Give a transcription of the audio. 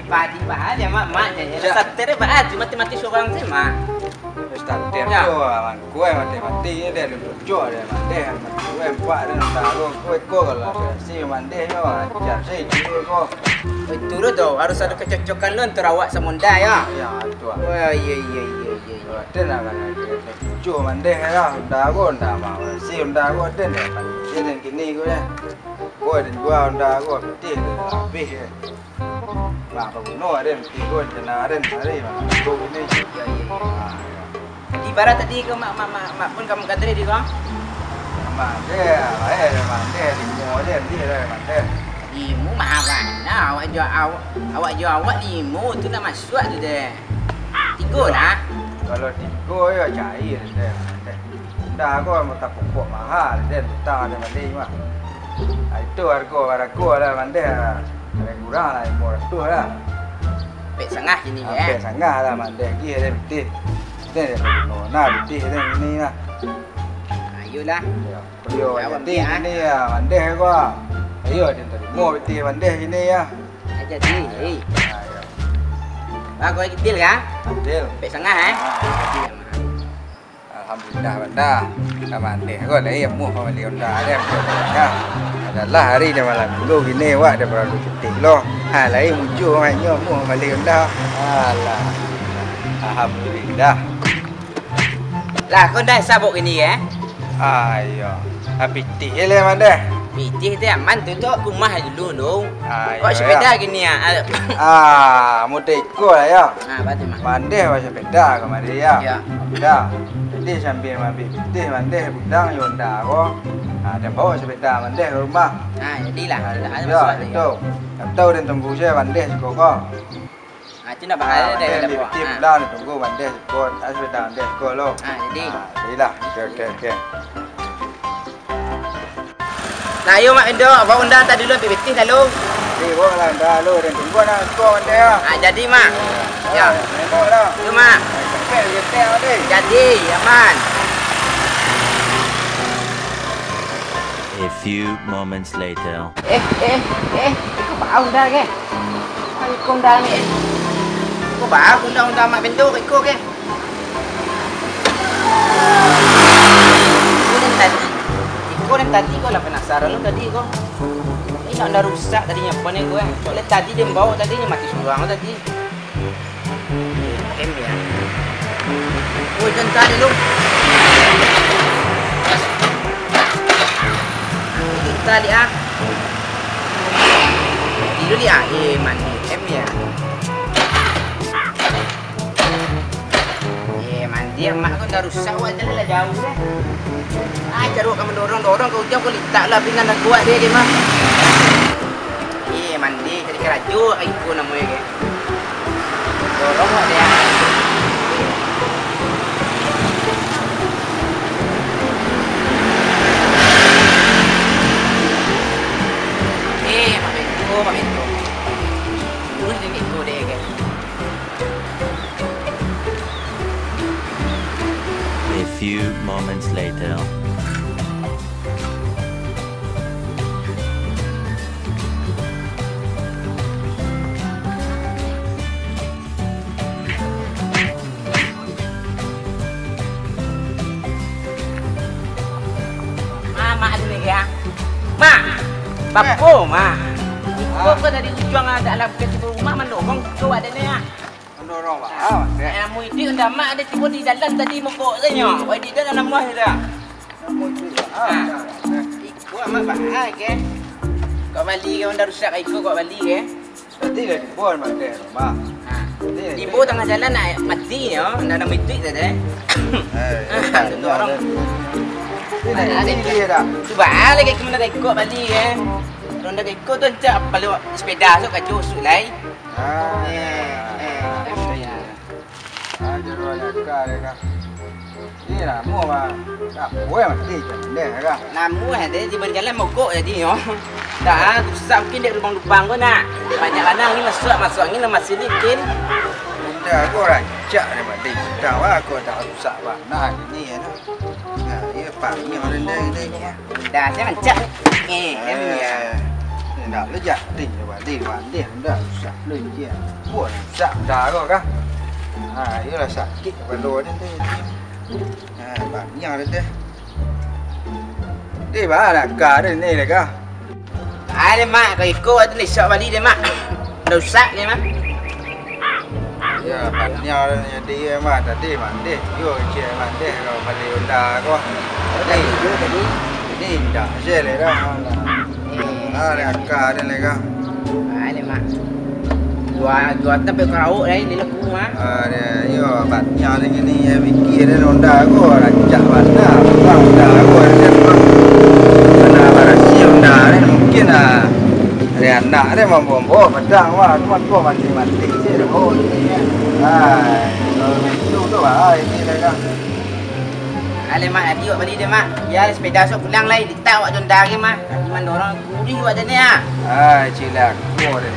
padi bahaya maknya. Satere bahaya mati-mati seorang sih mak. Starter tu man kue mati-mati dia lucu dia mandi mati kue buat dia taruh kue kalau si mandi yo ajar si kue Itu tu harus ada kecocokan lu antara awak semunda ya. ya tu Oh iya. dia nak kan lucu mandi ya dah go dah mau si dah go dia ni kini kue dan gua dah go putih habis bang penguno ada tiga jenar ada hari mana go ini Di barat tadi ke mak pun kamu kata dia kau? mandi di mau dia mandi Limu mahal mana? Awak jual awak limu tu nak masuk tu deh. Tiga lah. kalau tiga ya cair deh dah aku mau tak pokok mahal deh tak ada mandi mah itu harga lah mandi ada kurang lah mau tu lah Pek sengah sini sampai sangat lah mandi lagi ada betul deh nah betul deh ini lah Ayolah. Ayo betul ini ya mandi gua ayo dia mau betul mandi ini ya Jadi. Bah kau kecil kan? betul Pek sengah Alhamdulillah benda mandi gua dah ya mau mandi benda dia ya adalah hari dia malam minggu gini wak dia baru ketik loh lain muncul mainnya mau mandi benda alah alhamdulillah Lah kau dah sabuk ini ya? ayo pitik le mandi Pitih tu aman tu rumah dulu dong. Ayo, Kau sepeda gini ya? mudah ikut lah ya Betul mak. mandi apa sepeda kemarin ya Ya. dah jadi sambil mandi pitih mandi budang yonda ko dan bawa sepeda mandi ke rumah Jadilah. Tidak ada ya masalah. itu tahu dan tunggu saya mandi siko ko Itu nak bahaya dah mandi dapat. pitih bulan tunggu mandi siko sepeda mandi siko lo Jadi. jadilah okey Nah, ayo mak Indo, bawa undang tadi dulu pitih lalu. ni boleh dah lo dan tunggu nak siko mandi ya Jadi mak. Ya. boleh dah Tu mak. sampai kita mandi Jadi, aman. A few moments later. Kau bawa undang ke? Kau undang ni. Kau bawa undang mak Indo kau ke? Kau tadi kau lah penasaran lu tadi kau. Ini nak dah rusak tadinya apa ni kau Soalnya tadi dia bawa tadinya mati seorang tadi. Ya. Oh, jangan tadi lu. Kita lihat. Tidur dia. Mandi ya. Mandi mak kau dah rusak wajah lah jauh dah. Caruk kamu dorong kau jauh kau letak lah pinggan dah kuat dia mah. Mandi jadi keraju aku namanya ke. Dorong kau dia. Mak Indo. Dulu dia ikut dia ke. A few moments later. Mak ada ni ya. Mak. Papo mak. Kau dari ujung ada alam ke rumah mendorong kau ada ni ya. mendorong pak Namu itu dah mak ada tiba di dalam tadi mokok tanya. Wei di dalam nama dia. Ikut mak bahaya ke. Kau balik kau dah rusak ikut kau balik ke. Tadi dah dibuat mandi rumah Ibu tengah jalan nak mati ya. Nak nama itu tadi. Tentu orang. Ini dia dah. Tu balik ke mana dah ikut balik ke. Orang dah ikut tu cak kalau sepeda tu kacau usut lai. Jadi banyak kali kan. Ini lah mua mah. Tak boleh mati je kan. Namu ada di berjalan mogok jadi yo. Dah susah mungkin dia lubang-lubang pun nak. Dia banyak lanang ni masuk ni nama silikin. Benda aku rancak dia mati. Tahu aku tak rusak pak. Nah ini ya. Nah, ini pangnya orang dia ini. Dah saya rancak ni. Ya. dah lejat ding dah rusak leh dia. Buat rusak dah kau kah? Ha, iyalah sakit perlu dia tu. Ha, banyak dia. Dia bah nak kah dia ni dah kah? Ada mak, kau ikut ada ni sok balik dia mak. Rusak dia mak. Ya, banyak dia mah tadi mandi. Yo je mandi kalau balik unda kau. Tadi ni dah je dah. Ah, dia kah dia lega. Ada mak. Dua tapi kau dah ni laku mak. Dia yo banyak lagi ni fikir dia unda kau rancak mana buang unda kau dia mana barasi unda ni mungkin ada anak dia membawa pedang wah cuma tua mati je dah oh ni itu tu ini lega. Ale mak nanti awak balik dia mak. Ya sepeda sok pulang lai ditak awak jonda ke mak. Di mana orang kudi awak ada ni ah. Cilak. Kau dia.